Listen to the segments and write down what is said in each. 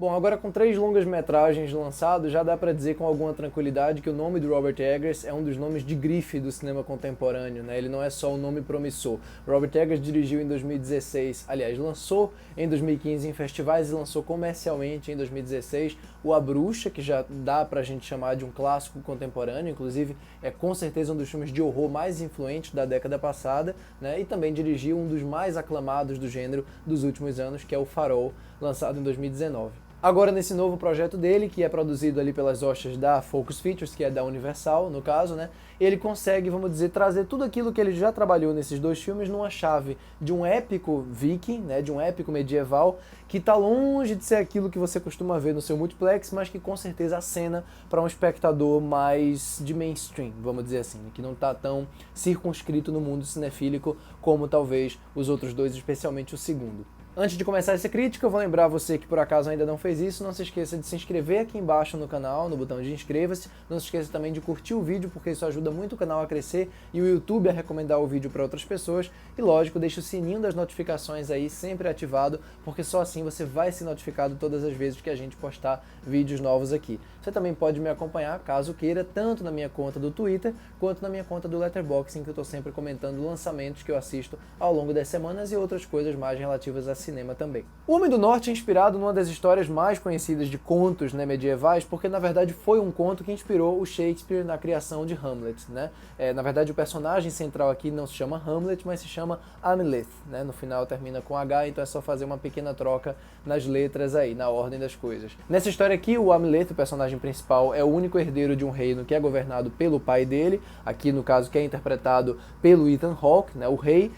Bom, agora com 3 longas-metragens lançados, já dá pra dizer com alguma tranquilidade que o nome do Robert Eggers é um dos nomes de grife do cinema contemporâneo, né? Ele não é só um nome promissor. Robert Eggers dirigiu em 2016, aliás, lançou em 2015 em festivais e lançou comercialmente em 2016 o A Bruxa, que já dá pra gente chamar de um clássico contemporâneo, inclusive é com certeza um dos filmes de horror mais influentes da década passada, né? E também dirigiu um dos mais aclamados do gênero dos últimos anos, que é o Farol, lançado em 2019. Agora, nesse novo projeto dele, que é produzido ali pelas hostes da Focus Features, que é da Universal, no caso, né, ele consegue, vamos dizer, trazer tudo aquilo que ele já trabalhou nesses 2 filmes numa chave de um épico viking, né, de um épico medieval, que está longe de ser aquilo que você costuma ver no seu multiplex, mas que com certeza acena para um espectador mais de mainstream, vamos dizer assim, que não está tão circunscrito no mundo cinefílico como talvez os outros 2, especialmente o segundo. Antes de começar essa crítica, eu vou lembrar você que por acaso ainda não fez isso, não se esqueça de se inscrever aqui embaixo no canal, no botão de inscreva-se. Não se esqueça também de curtir o vídeo, porque isso ajuda muito o canal a crescer e o YouTube a recomendar o vídeo para outras pessoas. E lógico, deixa o sininho das notificações aí sempre ativado, porque só assim você vai ser notificado todas as vezes que a gente postar vídeos novos aqui. Você também pode me acompanhar, caso queira, tanto na minha conta do Twitter, quanto na minha conta do Letterboxd, em que eu estou sempre comentando lançamentos que eu assisto ao longo das semanas e outras coisas mais relativas a cinema também. O Homem do Norte é inspirado numa das histórias mais conhecidas de contos, né, medievais, porque na verdade foi um conto que inspirou o Shakespeare na criação de Hamlet, né? Na verdade o personagem central aqui não se chama Hamlet, mas se chama Amleth, né? No final termina com H, então é só fazer uma pequena troca nas letras aí, na ordem das coisas. Nessa história aqui, o Amleth, o personagem principal, é o único herdeiro de um reino que é governado pelo pai dele, aqui no caso que é interpretado pelo Ethan Hawke, né, o rei.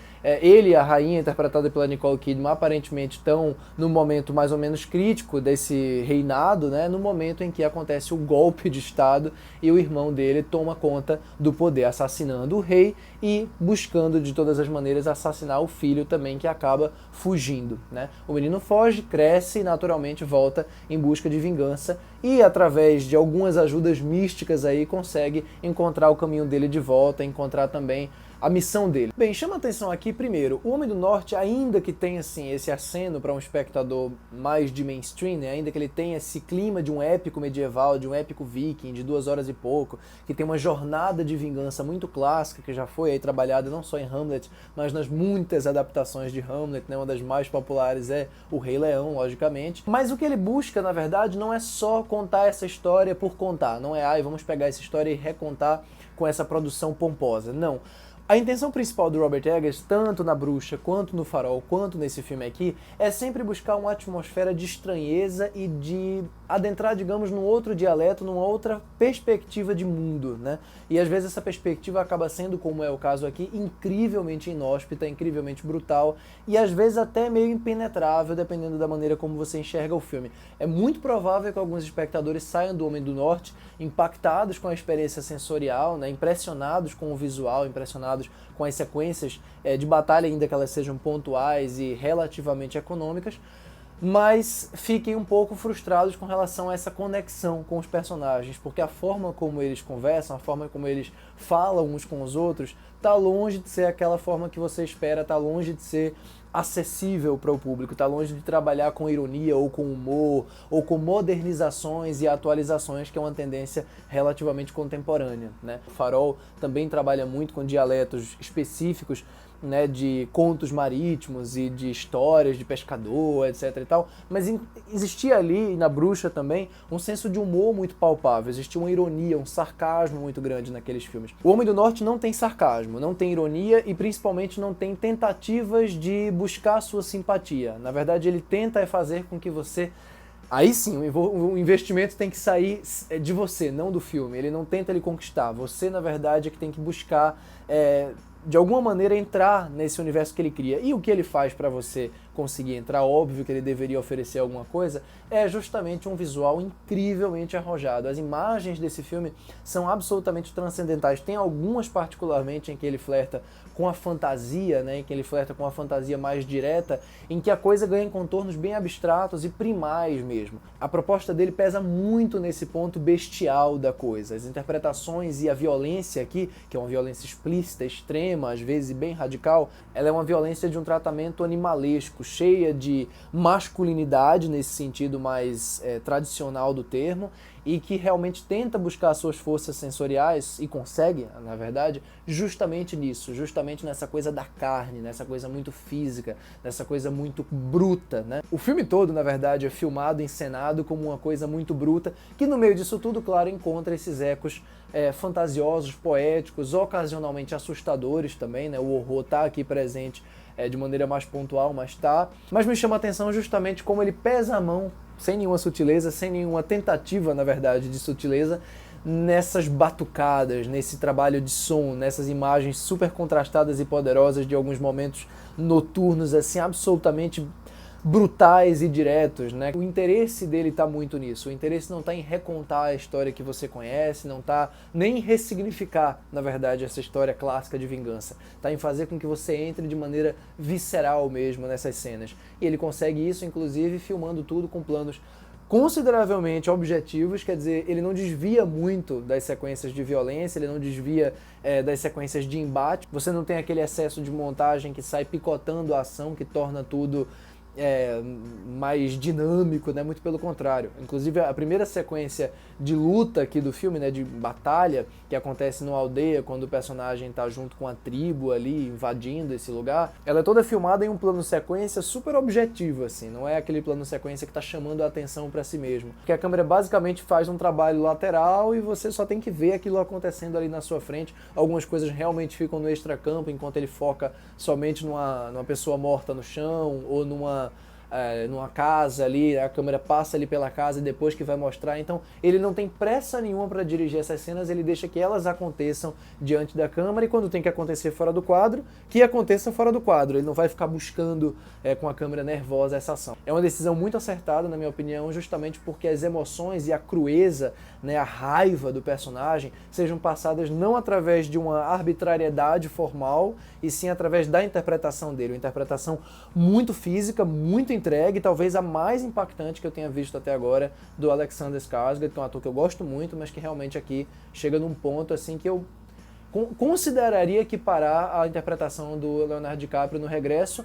Ele e a rainha, interpretada pela Nicole Kidman, aparentemente estão no momento mais ou menos crítico desse reinado, né, no momento em que acontece o golpe de estado e o irmão dele toma conta do poder, assassinando o rei e buscando de todas as maneiras assassinar o filho também, que acaba fugindo, né. O menino foge, cresce e naturalmente volta em busca de vingança e através de algumas ajudas místicas aí consegue encontrar o caminho dele de volta, encontrar também a missão dele. Bem, chama atenção aqui primeiro, o Homem do Norte, ainda que tenha assim esse aceno para um espectador mais de mainstream, né, ainda que ele tenha esse clima de um épico medieval, de um épico viking, de 2 horas e pouco, que tem uma jornada de vingança muito clássica, que já foi aí trabalhada não só em Hamlet, mas nas muitas adaptações de Hamlet, né, uma das mais populares é O Rei Leão, logicamente. Mas o que ele busca, na verdade, não é só contar essa história por contar, não é, vamos pegar essa história e recontar com essa produção pomposa, não. A intenção principal do Robert Eggers, tanto na Bruxa, quanto no Farol, quanto nesse filme aqui, é sempre buscar uma atmosfera de estranheza e de adentrar, digamos, num outro dialeto, numa outra perspectiva de mundo, né? E às vezes essa perspectiva acaba sendo, como é o caso aqui, incrivelmente inóspita, incrivelmente brutal e às vezes até meio impenetrável, dependendo da maneira como você enxerga o filme. É muito provável que alguns espectadores saiam do Homem do Norte impactados com a experiência sensorial, né? Impressionados com o visual, impressionados com as sequências de batalha, ainda que elas sejam pontuais e relativamente econômicas, mas fiquem um pouco frustrados com relação a essa conexão com os personagens, porque a forma como eles conversam, a forma como eles falam uns com os outros, tá longe de ser aquela forma que você espera, tá longe de ser acessível para o público, tá longe de trabalhar com ironia ou com humor ou com modernizações e atualizações, que é uma tendência relativamente contemporânea, né? O Farol também trabalha muito com dialetos específicos, né, de contos marítimos e de histórias de pescador, etc e tal, mas existia ali, na Bruxa também, um senso de humor muito palpável, existia uma ironia, um sarcasmo muito grande naqueles filmes. O Homem do Norte não tem sarcasmo, não tem ironia e principalmente não tem tentativas de buscar a sua simpatia. Na verdade, ele tenta fazer com que você... Aí sim, o investimento tem que sair de você, não do filme. Ele não tenta lhe conquistar. Você, na verdade, é que tem que buscar... de alguma maneira entrar nesse universo que ele cria. E o que ele faz para você conseguir entrar, óbvio que ele deveria oferecer alguma coisa, é justamente um visual incrivelmente arrojado. As imagens desse filme são absolutamente transcendentais. Tem algumas particularmente em que ele flerta com a fantasia, né, em que ele flerta com a fantasia mais direta, em que a coisa ganha contornos bem abstratos e primais mesmo. A proposta dele pesa muito nesse ponto bestial da coisa. As interpretações e a violência aqui, que é uma violência explícita, extrema, às vezes bem radical, ela é uma violência de um tratamento animalesco, cheia de masculinidade nesse sentido mais tradicional do termo, e que realmente tenta buscar suas forças sensoriais, e consegue, na verdade, justamente nisso, justamente nessa coisa da carne, nessa coisa muito física, nessa coisa muito bruta, né? O filme todo, na verdade, é filmado, encenado como uma coisa muito bruta, que no meio disso tudo, claro, encontra esses ecos fantasiosos, poéticos, ocasionalmente assustadores também, né? O horror tá aqui presente de maneira mais pontual, mas me chama a atenção justamente como ele pesa a mão, sem nenhuma sutileza, sem nenhuma tentativa, na verdade, de sutileza, nessas batucadas, nesse trabalho de som, nessas imagens super contrastadas e poderosas de alguns momentos noturnos, assim, absolutamente brutais e diretos, né? O interesse dele está muito nisso. O interesse não está em recontar a história que você conhece, não está nem em ressignificar, na verdade, essa história clássica de vingança. Está em fazer com que você entre de maneira visceral mesmo nessas cenas. E ele consegue isso, inclusive, filmando tudo com planos consideravelmente objetivos, quer dizer, ele não desvia muito das sequências de violência, ele não desvia das sequências de embate. Você não tem aquele excesso de montagem que sai picotando a ação, que torna tudo mais dinâmico, né? Muito pelo contrário. Inclusive a primeira sequência de luta aqui do filme, né, de batalha, que acontece numa aldeia quando o personagem está junto com a tribo ali, invadindo esse lugar, ela é toda filmada em um plano sequência super objetivo, assim, não é aquele plano sequência que está chamando a atenção para si mesmo. Porque a câmera basicamente faz um trabalho lateral e você só tem que ver aquilo acontecendo ali na sua frente. Algumas coisas realmente ficam no extracampo, enquanto ele foca somente numa pessoa morta no chão, ou numa casa ali, a câmera passa ali pela casa e depois que vai mostrar. Então ele não tem pressa nenhuma para dirigir essas cenas, ele deixa que elas aconteçam diante da câmera, e quando tem que acontecer fora do quadro, que aconteça fora do quadro. Ele não vai ficar buscando com a câmera nervosa essa ação. É uma decisão muito acertada, na minha opinião, justamente porque as emoções e a crueza, né, a raiva do personagem sejam passadas não através de uma arbitrariedade formal, e sim através da interpretação dele. Uma interpretação muito física, muito entregue, talvez a mais impactante que eu tenha visto até agora, do Alexander Skarsgård, que é um ator que eu gosto muito, mas que realmente aqui chega num ponto assim que eu consideraria equiparar a interpretação do Leonardo DiCaprio no Regresso.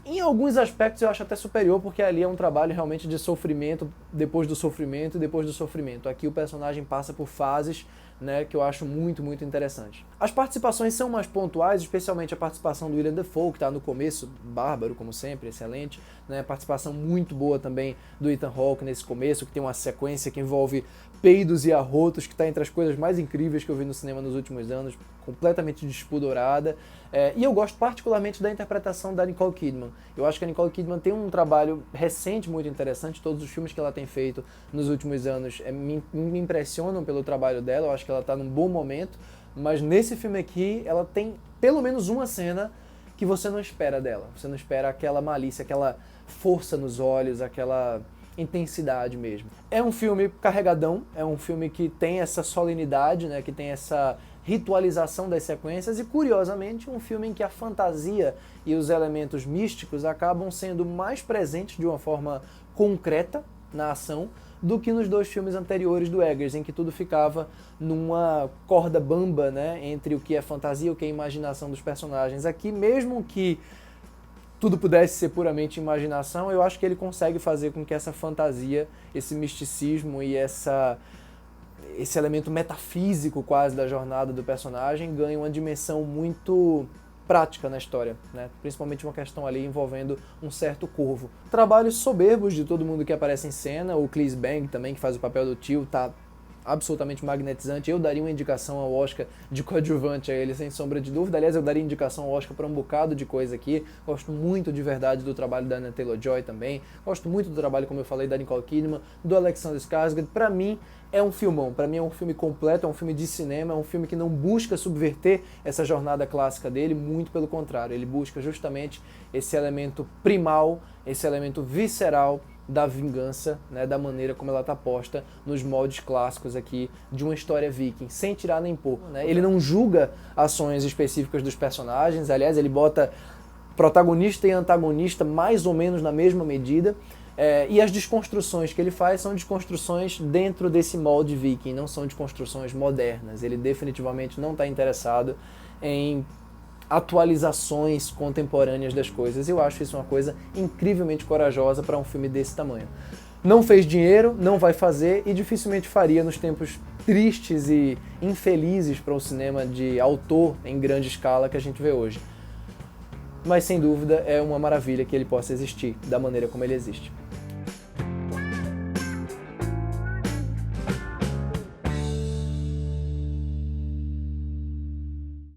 Em alguns aspectos eu acho até superior, porque ali é um trabalho realmente de sofrimento depois do sofrimento e depois do sofrimento. Aqui o personagem passa por fases, né, que eu acho muito, muito interessante. As participações são mais pontuais, especialmente a participação do William Dafoe, que está no começo, bárbaro como sempre, excelente, né, participação muito boa também do Ethan Hawke nesse começo, que tem uma sequência que envolve peidos e arrotos, que está entre as coisas mais incríveis que eu vi no cinema nos últimos anos, completamente despudorada. E eu gosto particularmente da interpretação da Nicole Kidman. Eu acho que a Nicole Kidman tem um trabalho recente muito interessante. Todos os filmes que ela tem feito nos últimos anos me impressionam pelo trabalho dela. Eu acho que ela está num bom momento, mas nesse filme aqui ela tem pelo menos uma cena que você não espera dela. Você não espera aquela malícia, aquela força nos olhos, aquela intensidade mesmo. É um filme carregadão, é um filme que tem essa solenidade, né, que tem essa ritualização das sequências, e curiosamente um filme em que a fantasia e os elementos místicos acabam sendo mais presentes de uma forma concreta na ação do que nos dois filmes anteriores do Eggers, em que tudo ficava numa corda bamba, né, entre o que é fantasia e o que é imaginação dos personagens. Aqui, mesmo que tudo pudesse ser puramente imaginação, eu acho que ele consegue fazer com que essa fantasia, esse misticismo e esse elemento metafísico quase da jornada do personagem ganhe uma dimensão muito prática na história, né? Principalmente uma questão ali envolvendo um certo corvo. Trabalhos soberbos de todo mundo que aparece em cena, o Cleese Bang também, que faz o papel do tio, tá absolutamente magnetizante. Eu daria uma indicação ao Oscar de coadjuvante a ele, sem sombra de dúvida. Aliás, eu daria indicação ao Oscar para um bocado de coisa aqui. Gosto muito de verdade do trabalho da Anya Taylor-Joy também. Gosto muito do trabalho, como eu falei, da Nicole Kidman, do Alexander Skarsgård. Para mim, é um filmão. Para mim é um filme completo, é um filme de cinema, é um filme que não busca subverter essa jornada clássica dele, muito pelo contrário. Ele busca justamente esse elemento primal, esse elemento visceral da vingança, né, da maneira como ela está posta nos moldes clássicos aqui de uma história viking, sem tirar nem pôr, né? Ele não julga ações específicas dos personagens, aliás, ele bota protagonista e antagonista mais ou menos na mesma medida, e as desconstruções que ele faz são desconstruções dentro desse molde viking, não são desconstruções modernas. Ele definitivamente não está interessado em atualizações contemporâneas das coisas. Eu acho isso uma coisa incrivelmente corajosa para um filme desse tamanho. Não fez dinheiro, não vai fazer e dificilmente faria nos tempos tristes e infelizes para o cinema de autor em grande escala que a gente vê hoje. Mas sem dúvida é uma maravilha que ele possa existir da maneira como ele existe.